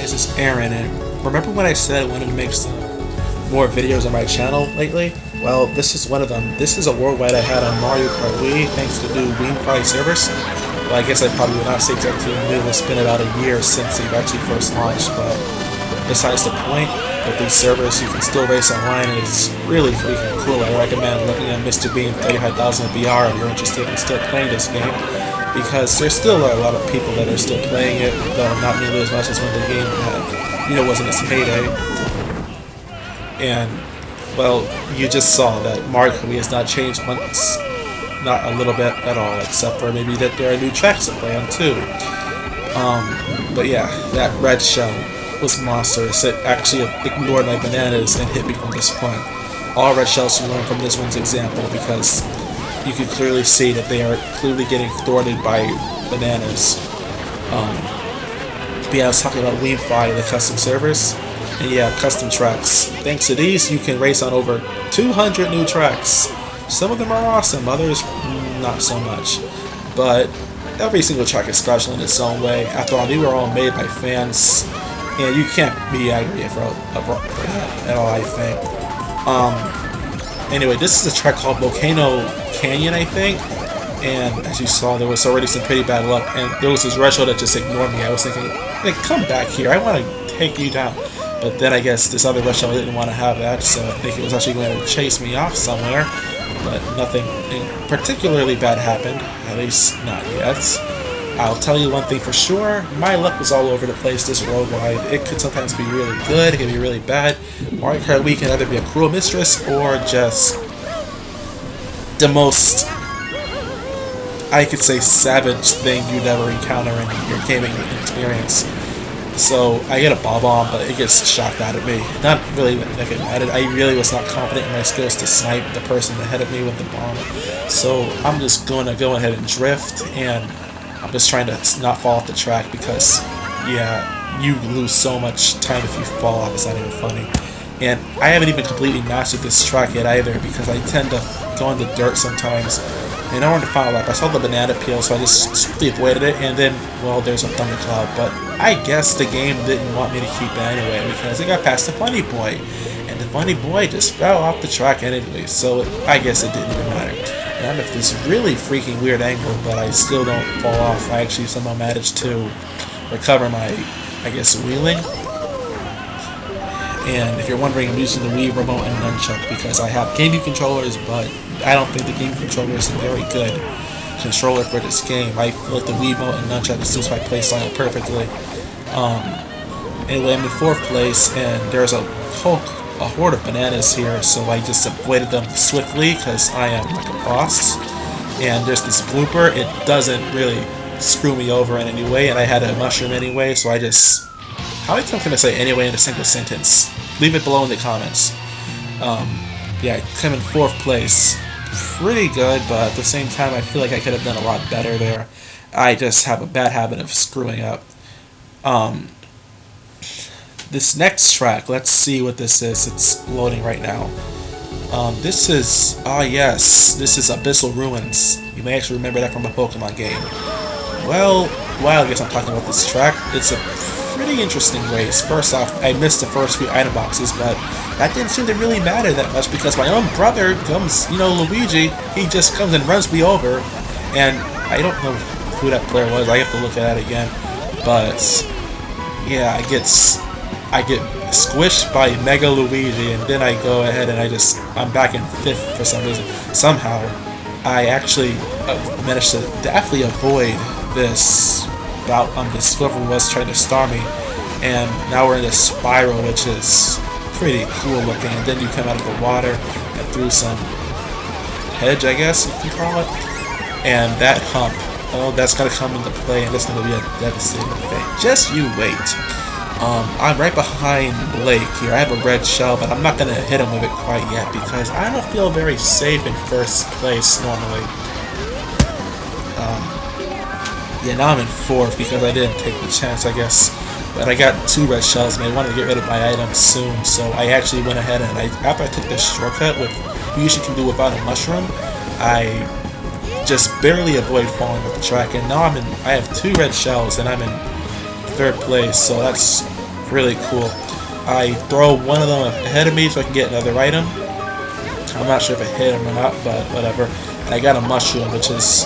guys, it's Aaron, and remember when I said I wanted to make some more videos on my channel lately? Well, this is one of them. This is a worldwide I had on Mario Kart Wii, thanks to the new Wiimmfi servers. Well, I guess I probably would not say exactly new. It's been about a year since they've actually first launched, but besides the point, with these servers you can still race online, and it's really freaking cool. I recommend looking at Mr. Bean 35,000 BR if you're interested in still playing this game, because there's still a lot of people that are still playing it, though not nearly as much as when the game had, wasn't its heyday. And, well, you just saw that Mario Kart Wii has not changed once, not a little bit at all, except for maybe that there are new tracks to play on too. But yeah, that red shell was monstrous. It actually ignored my bananas and hit me from this front. All red shells should learn from this one's example, because you can clearly see that they are clearly getting thwarted by bananas. But yeah, I was talking about Wiimmfi, the custom servers, and yeah, custom tracks. Thanks to these, you can race on over 200 new tracks. Some of them are awesome, others not so much. But every single track is special in its own way. After all, they were all made by fans, and you can't be angry for that at all, I think. Anyway, this is a track called Volcano Canyon, I think, and as you saw, there was already some pretty bad luck, and there was this red shell that just ignored me. I was thinking, hey, come back here, I want to take you down. But then I guess this other red shell didn't want to have that, so I think it was actually going to chase me off somewhere, but nothing particularly bad happened, at least not yet. I'll tell you one thing for sure, my luck was all over the place this worldwide. It could sometimes be really good, it could be really bad. Mario Kart Wii can either be a cruel mistress or just the most, I could say, savage thing you'd ever encounter in your gaming experience. So I get a bomb, but it gets shocked out of me. Not really that I get mad at it. I really was not confident in my skills to snipe the person ahead of me with the bomb. So I'm just going to go ahead and drift, and I'm just trying to not fall off the track, because, yeah, you lose so much time if you fall off. It's not even funny. And I haven't even completely mastered this track yet either, because I tend to go in the dirt sometimes. And I wanted to final lap. I saw the banana peel, so I just strictly avoided it, and then, well, there's a thundercloud. But I guess the game didn't want me to keep it anyway, because it got past the funny boy. And the funny boy just fell off the track anyway, so I guess it didn't even matter. And I'm at this really freaking weird angle, but I still don't fall off. I actually somehow managed to recover my, I guess, wheeling. And if you're wondering, I'm using the Wii remote and nunchuck because I have GameCube controllers, but I don't think the GameCube controller is a very good controller for this game. I feel like the Wii remote and nunchuck suits my playstyle perfectly. Anyway, I'm in 4th place, and there's a horde of bananas here, so I just avoided them swiftly because I am like a boss. And there's this blooper. It doesn't really screw me over in any way, and I had a mushroom anyway, so I just... How many times can I say anyway in a single sentence? Leave it below in the comments. Yeah, I come in 4th place. Pretty good, but at the same time I feel like I could have done a lot better there. I just have a bad habit of screwing up. This next track, let's see what this is. It's loading right now. This is, yes, this is Abyssal Ruins. You may actually remember that from a Pokemon game. Well, I guess I'm talking about this track. It's a pretty interesting race. First off, I missed the first few item boxes, but that didn't seem to really matter that much, because my own brother comes, Luigi, he just comes and runs me over, and I don't know who that player was. I have to look at it again, but yeah, I get squished by Mega Luigi, and then I go ahead and I'm back in 5th for some reason. Somehow, I actually managed to definitely avoid this bout on this whoever was trying to star me, and now we're in this spiral, which is pretty cool looking, and then you come out of the water and through some hedge, I guess you can call it, and that hump, that's gonna come into play, and it's gonna be a devastating thing. Just you wait. I'm right behind Blake here. I have a red shell, but I'm not gonna hit him with it quite yet, because I don't feel very safe in 1st place normally. Yeah, now I'm in 4th because I didn't take the chance, I guess. But I got 2 red shells, and I wanted to get rid of my items soon, so I actually went ahead and after I took this shortcut, with you usually can do without a mushroom, I just barely avoid falling off the track, and now I have 2 red shells, and I'm in 3rd place, so that's really cool. I throw one of them ahead of me so I can get another item. I'm not sure if I hit him or not, but whatever. And I got a mushroom, which is,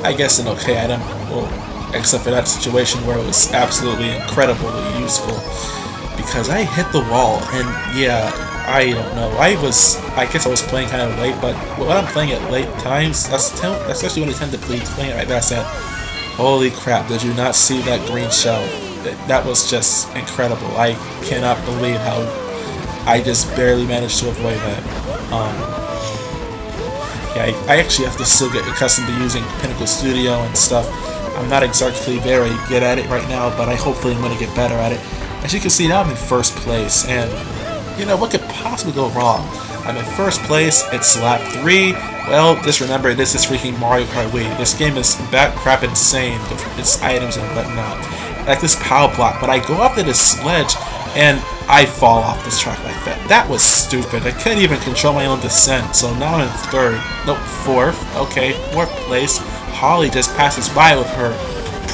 I guess, an okay item. Well, except for that situation where it was absolutely incredibly useful. Because I hit the wall, and yeah, I don't know. I guess I was playing kind of late, but when I'm playing at late times, that's actually when I tend to be playing at my best at. Holy crap, did you not see that green shell? That was just incredible. I cannot believe how I just barely managed to avoid that. Yeah, I actually have to still get accustomed to using Pinnacle Studio and stuff. I'm not exactly very good at it right now, but hopefully I'm going to get better at it. As you can see, now I'm in first place, and you know, what could possibly go wrong? I'm in first place, it's lap 3. Well, just remember, this is freaking Mario Kart Wii. This game is bat crap insane with its items and whatnot. Like this power block, but I go up to this ledge, and I fall off this track like that. That was stupid. I couldn't even control my own descent, so now I'm in third. Nope, fourth. Okay, fourth place. Holly just passes by with her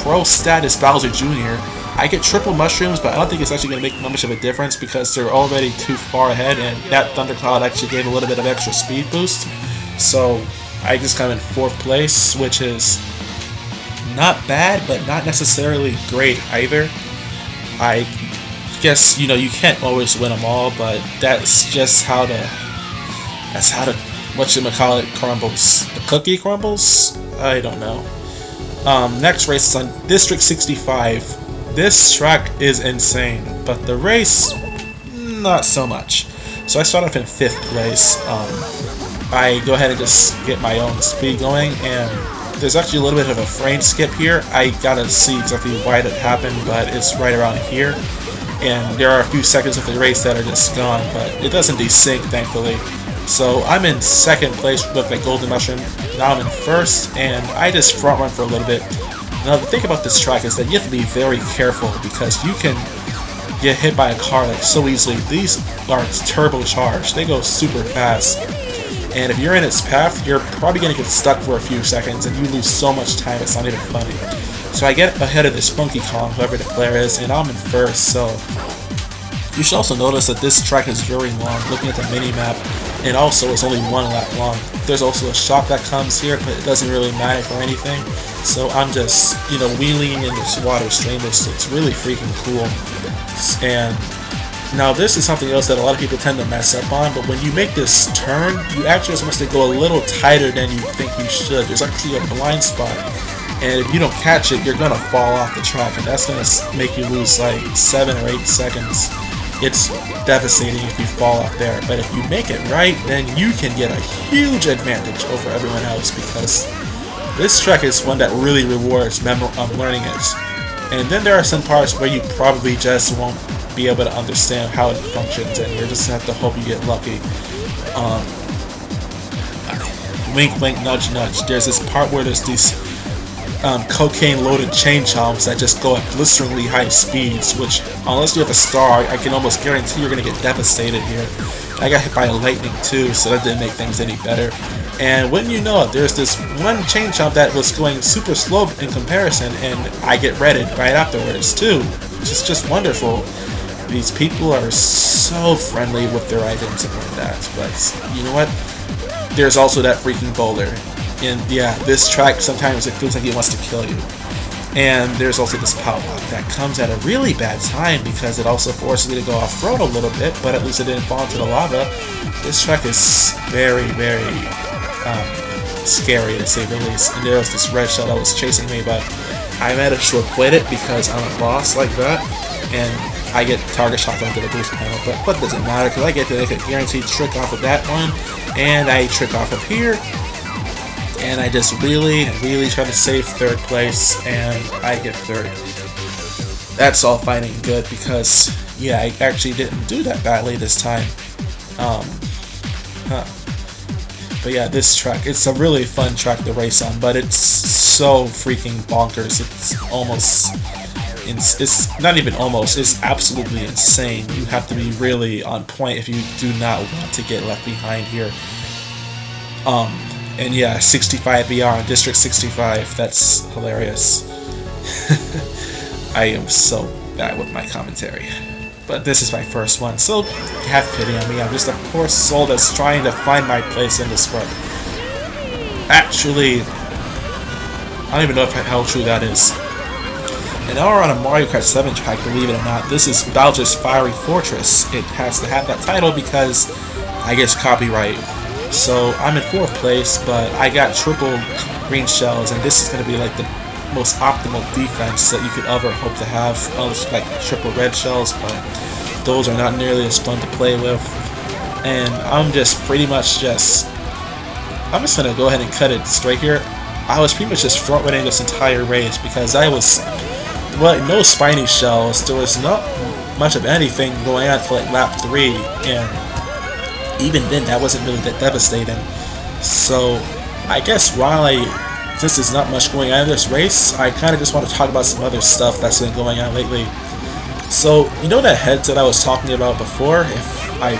pro status Bowser Jr. I get triple mushrooms, but I don't think it's actually going to make much of a difference because they're already too far ahead, and that thundercloud actually gave a little bit of extra speed boost. So I just come in fourth place, which is not bad, but not necessarily great either. I guess, you know, you can't always win them all, but that's just how the whatchamacallit crumbles. The cookie crumbles? I don't know. Next race is on District 65. This track is insane, but the race, not so much. So I start off in 5th place. I go ahead and just get my own speed going, and there's actually a little bit of a frame skip here. I gotta see exactly why that happened, but it's right around here. And there are a few seconds of the race that are just gone, but it doesn't desync, thankfully. So I'm in 2nd place with my golden mushroom. Now I'm in 1st, and I just front run for a little bit. Now the thing about this track is that you have to be very careful because you can get hit by a car like so easily. These are turbocharged. They go super fast. And if you're in its path, you're probably going to get stuck for a few seconds and you lose so much time it's not even funny. So I get ahead of this Funky Kong, whoever the player is, and I'm in 1st. So you should also notice that this track is very long, looking at the mini-map, and also it's only 1 lap long. There's also a shock that comes here, but it doesn't really matter for anything. So I'm just, you know, wheeling in this water stream. It's really freaking cool. And now this is something else that a lot of people tend to mess up on, but when you make this turn, you actually are supposed to go a little tighter than you think you should. There's actually a blind spot, and if you don't catch it, you're gonna fall off the track, and that's gonna make you lose like 7 or 8 seconds. It's devastating if you fall off there, but if you make it right, then you can get a huge advantage over everyone else, because this track is one that really rewards learning it. And then there are some parts where you probably just won't be able to understand how it functions, and you just have to hope you get lucky. Wink, wink, nudge, nudge. There's this part where there's these cocaine-loaded chain chomps that just go at blisteringly high speeds, which, unless you have a star, I can almost guarantee you're going to get devastated here. I got hit by lightning too, so that didn't make things any better. And wouldn't you know it, there's this one chain chomp that was going super slow in comparison, and I get redded right afterwards too, which is just wonderful. These people are so friendly with their items and whatnot, but you know what? There's also that freaking boulder. And yeah, this track sometimes it feels like it wants to kill you. And there's also this power block that comes at a really bad time because it also forces me to go off-road a little bit, but at least it didn't fall into the lava. This track is very, very scary to say the least. And there was this red shell that was chasing me, but I managed to avoid it because I'm a boss like that. And I get target shot onto the boost panel, but what does it matter, because I get to make a guaranteed trick off of that one, and I trick off of here, and I just really try to save 3rd place, and I get 3rd. That's all fine and good, because, yeah, I actually didn't do that badly this time. But yeah, this track, it's a really fun track to race on, but it's so freaking bonkers. It's not even almost, it's absolutely insane. You have to be really on point if you do not want to get left behind here. And yeah, 65 VR on District 65, that's hilarious. I am so bad with my commentary. but this is my first one, so have pity on me. I'm just a poor soul that's trying to find my place in this world. Actually, I don't even know how true that is. And now we're on a Mario Kart 7 track, believe it or not. This is Bowser's Fiery Fortress. It has to have that title because I guess copyright. So I'm in 4th place, but I got triple green shells, and this is going to be like the most optimal defense that you could ever hope to have. Like triple red shells, but those are not nearly as fun to play with. And I'm just pretty much I'm just going to go ahead and cut it straight here. I was pretty much just front running this entire race because I was, well, no spiny shells. There was not much of anything going on until like lap 3, and even then that wasn't really that devastating. So I guess since there's not much going on in this race, I kind of just want to talk about some other stuff that's been going on lately. So, you know that headset I was talking about before? If I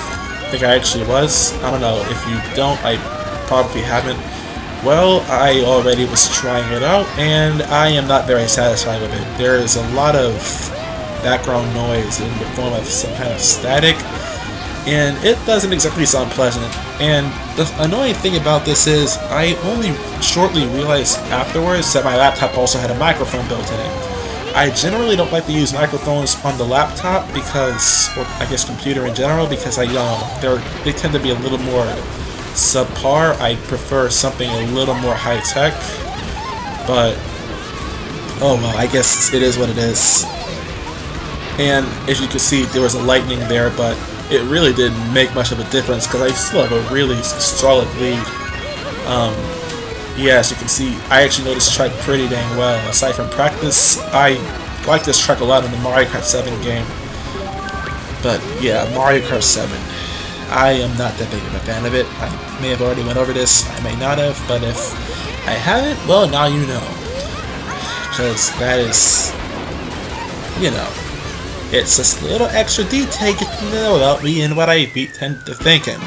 think I actually was? I don't know. If you don't, I probably haven't. Well, I already was trying it out, and I am not very satisfied with it. There is a lot of background noise in the form of some kind of static, and it doesn't exactly sound pleasant. And the annoying thing about this is, I only shortly realized afterwards that my laptop also had a microphone built in it. I generally don't like to use microphones on the laptop because, or I guess computer in general, because they tend to be a little more subpar. I prefer something a little more high-tech, but oh well, I guess it is what it is. And as you can see, there was a lightning there, but it really didn't make much of a difference because I still have a really solid lead. Yeah, as you can see, I actually know this track pretty dang well. Aside from practice, I like this track a lot in the Mario Kart 7 game. But yeah, Mario Kart 7. I am not that big of a fan of it. I may have already went over this, I may not have, but if I haven't, well, now you know. Because that is, you know, it's just a little extra detail you get to know about me and what I tend to thinking.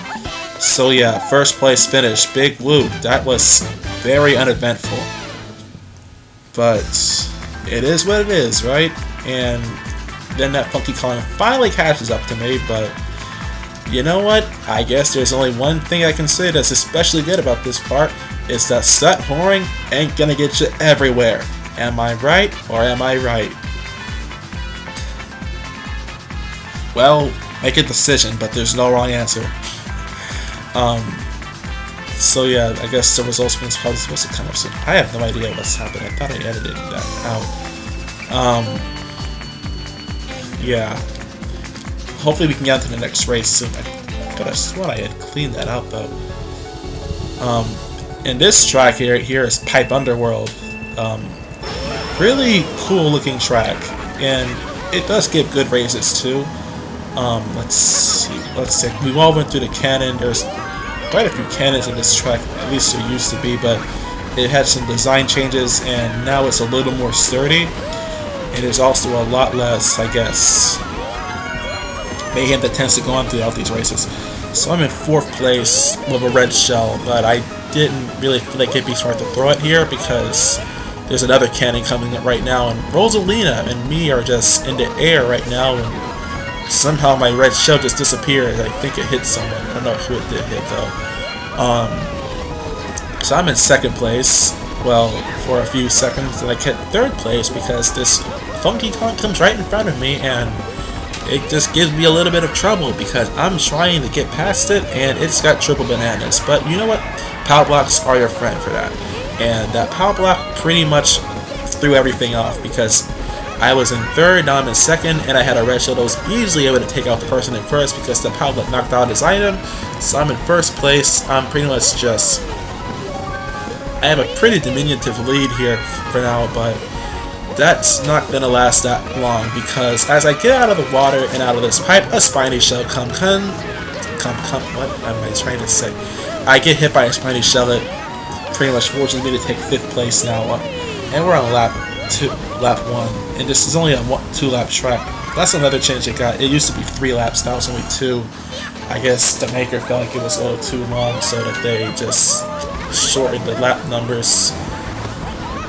So yeah, 1st place finish, big woo. That was very uneventful. But it is what it is, right? And then that funky calling finally catches up to me, but you know what? I guess there's only one thing I can say that's especially good about this part, is that set whoring ain't gonna get you everywhere. Am I right, or am I right? Well, make a decision, but there's no wrong answer. So yeah, I guess the results are probably supposed to come up soon. I have no idea what's happening. I thought I edited that out. Yeah. Hopefully we can get on to the next race soon. I could have sworn I had cleaned that out though. And this track here is Pipe Underworld. Really cool looking track, and it does give good races too. Let's see. We all went through the cannon. There's quite a few cannons in this track, at least there used to be, but it had some design changes, and now it's a little more sturdy. And there's also a lot less, I guess, mayhem that tends to go on throughout these races. So I'm in 4th place with a red shell, but I didn't really feel like it'd be smart to throw it here because there's another cannon coming up right now, and Rosalina and me are just in the air right now, and somehow my red shell just disappeared. I think it hit someone. I don't know who it did hit though. So I'm in 2nd place, well, for a few seconds, and I hit 3rd place because this funky conch comes right in front of me, and it just gives me a little bit of trouble because I'm trying to get past it, and it's got triple bananas. But you know what? Power blocks are your friend for that. And that power block pretty much threw everything off because I was in 3rd, now I'm in 2nd, and I had a red shell that was easily able to take out the person in 1st because the power block knocked out his item. So I'm in 1st place. I'm pretty much just, I have a pretty diminutive lead here for now, but that's not going to last that long because as I get out of the water and out of this pipe, a spiny shell what am I trying to say? I get hit by a spiny shell that pretty much forces me to take 5th place now, and we're on lap 1, and this is only a 2-lap track. That's another change it got. It used to be 3 laps, now it's only 2. I guess the maker felt like it was a little too long, so that they just shortened the lap numbers,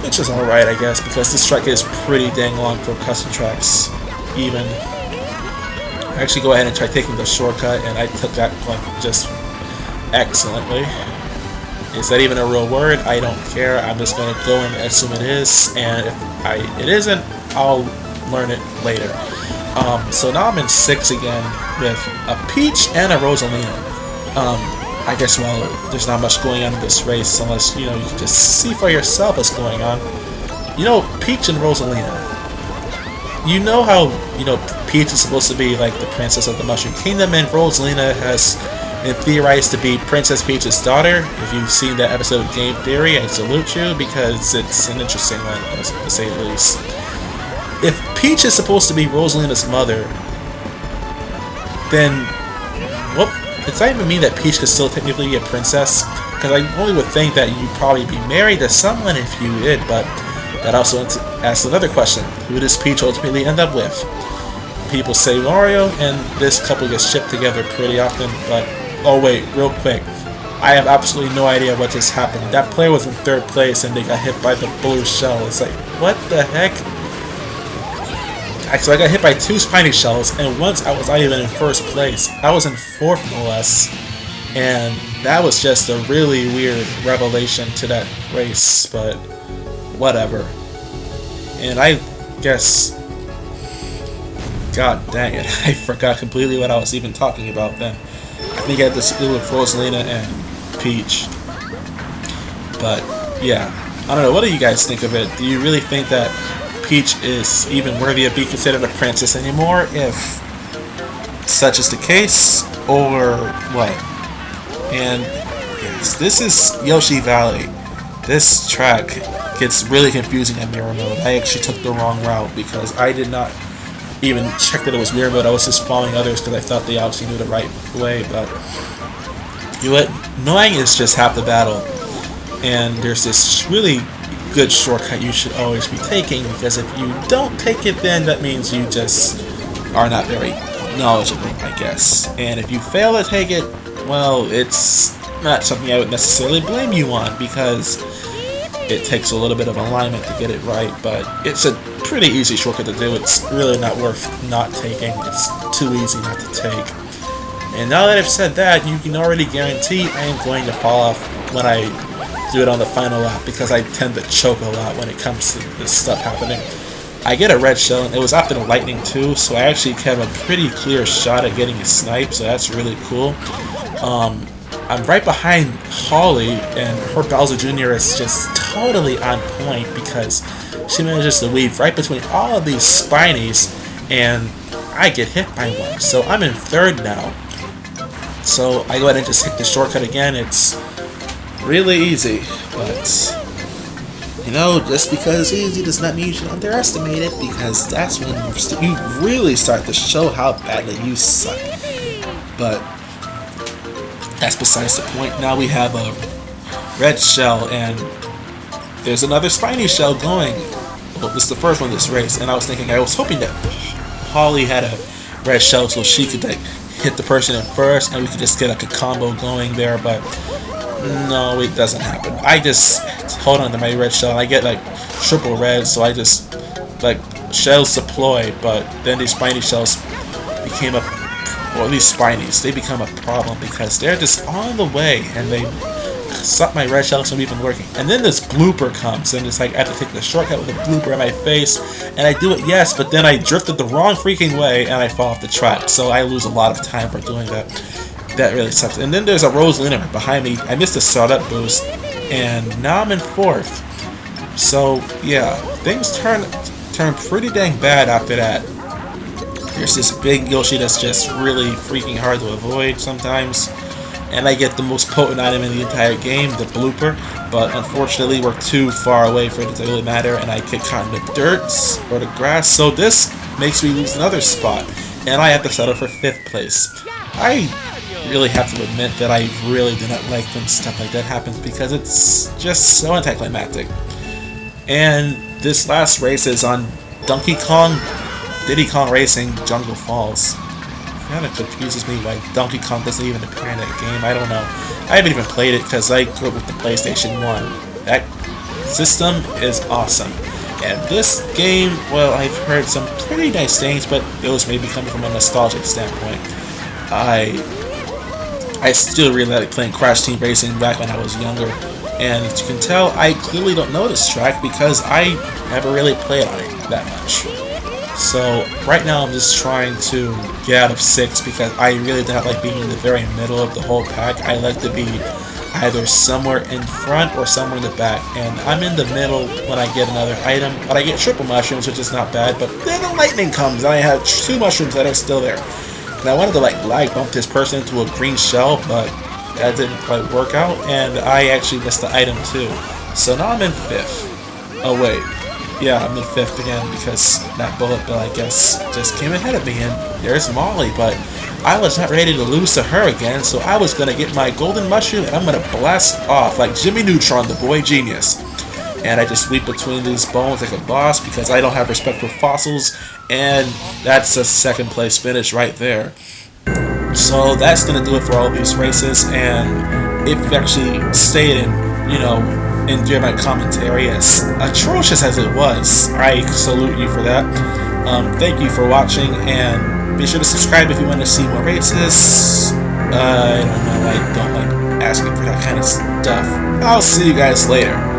which is alright, I guess, because this track is pretty dang long for custom tracks, even. actually go ahead and try taking the shortcut, and I took that one just excellently. Is that even a real word? I don't care. I'm just gonna go and assume it is, and if it isn't, I'll learn it later. So now I'm in 6 again with a Peach and a Rosalina. I guess, well, there's not much going on in this race unless, you know, you can just see for yourself what's going on. You know, Peach and Rosalina. You know how, you know, Peach is supposed to be like the princess of the Mushroom Kingdom, and Rosalina has been theorized to be Princess Peach's daughter. If you've seen that episode of Game Theory, I salute you, because it's an interesting one, to say the least. If Peach is supposed to be Rosalina's mother, then, well, does that even mean that Peach could still technically be a princess? Because I only would think that you'd probably be married to someone if you did, but that also asks another question. Who does Peach ultimately end up with? People say Mario, and this couple gets shipped together pretty often, but oh wait, real quick. I have absolutely no idea what just happened. That player was in 3rd place and they got hit by the blue shell. It's like, what the heck? So I got hit by 2 spiny shells, and once I was not even in 1st place. I was in 4th, no less. And that was just a really weird revelation to that race, but whatever. And I guess, god dang it, I forgot completely what I was even talking about then. I think I had to do with Rosalina and Peach. But yeah, I don't know, what do you guys think of it? Do you really think that Peach is even worthy of being considered a princess anymore, if such is the case, or what? And yes, this is Yoshi Valley. This track gets really confusing in mirror mode. I actually took the wrong route because I did not even check that it was mirror mode. I was just following others because I thought they obviously knew the right way, but you know what? Knowing is just half the battle. And there's this really good shortcut you should always be taking, because if you don't take it, then that means you just are not very knowledgeable, I guess. And if you fail to take it, well, it's not something I would necessarily blame you on, because it takes a little bit of alignment to get it right, but it's a pretty easy shortcut to do. It's really not worth not taking. It's too easy not to take. And now that I've said that, you can already guarantee I am going to fall off when I do it on the final lap, because I tend to choke a lot when it comes to this stuff happening. I get a red shell, and it was after the lightning too, so I actually have a pretty clear shot at getting a snipe, so that's really cool. I'm right behind Holly, and her Bowser Jr. is just totally on point, because she manages to weave right between all of these spinies, and I get hit by one. So I'm in 3rd now. So I go ahead and just hit the shortcut again. It's really easy, but you know, just because it's easy does not mean you should underestimate it, because that's when you really start to show how badly you suck. But that's besides the point. Now we have a red shell, and there's another spiny shell going. Well, this is the first one in this race, and I was hoping that Holly had a red shell so she could like hit the person in first, and we could just get like a combo going there, but no, it doesn't happen. I just hold on to my red shell, and I get like triple red, so I just like shells deploy, but then these spiny shells became these spinies, they become a problem because they're just on the way, and they suck my red shells from even working. And then this blooper comes, and it's like I have to take the shortcut with a blooper in my face, and I do it, yes, but then I drifted the wrong freaking way, and I fall off the track, so I lose a lot of time for doing that. That really sucks. And then there's a Rosalina behind me. I missed a startup boost, and now I'm in 4th. So yeah, things turn pretty dang bad after that. There's this big Yoshi that's just really freaking hard to avoid sometimes, and I get the most potent item in the entire game, the blooper, but unfortunately we're too far away for it to really matter, and I get caught in the dirt or the grass, so this makes me lose another spot, and I have to settle for 5th place. I really have to admit that I really do not like when stuff like that happens, because it's just so anticlimactic. And this last race is on Diddy Kong Racing Jungle Falls. It kind of confuses me why Donkey Kong doesn't even appear in that game. I don't know. I haven't even played it because I grew up with the PlayStation 1. That system is awesome. And this game, well, I've heard some pretty nice things, but those may be coming from a nostalgic standpoint. I still really like playing Crash Team Racing back when I was younger, and as you can tell, I clearly don't know this track because I never really played on it that much. So right now I'm just trying to get out of 6 because I really don't like being in the very middle of the whole pack. I like to be either somewhere in front or somewhere in the back, and I'm in the middle when I get another item, but I get triple mushrooms, which is not bad, but then the lightning comes and I have 2 mushrooms that are still there. And I wanted to like lag bump this person into a green shell, but that didn't quite work out, and I actually missed the item too. So now I'm in 5th. Oh wait, yeah, I'm in 5th again because that bullet bill, I guess, just came ahead of me, and there's Molly, but I was not ready to lose to her again, so I was gonna get my golden mushroom and I'm gonna blast off like Jimmy Neutron, the boy genius. And I just sweep between these bones like a boss because I don't have respect for fossils, and that's a 2nd place finish right there. So that's gonna do it for all these races, and if you actually stayed and, you know, enjoyed my commentary, as atrocious as it was, I salute you for that. Thank you for watching, and be sure to subscribe if you want to see more races. I don't know, I don't like asking for that kind of stuff. I'll see you guys later.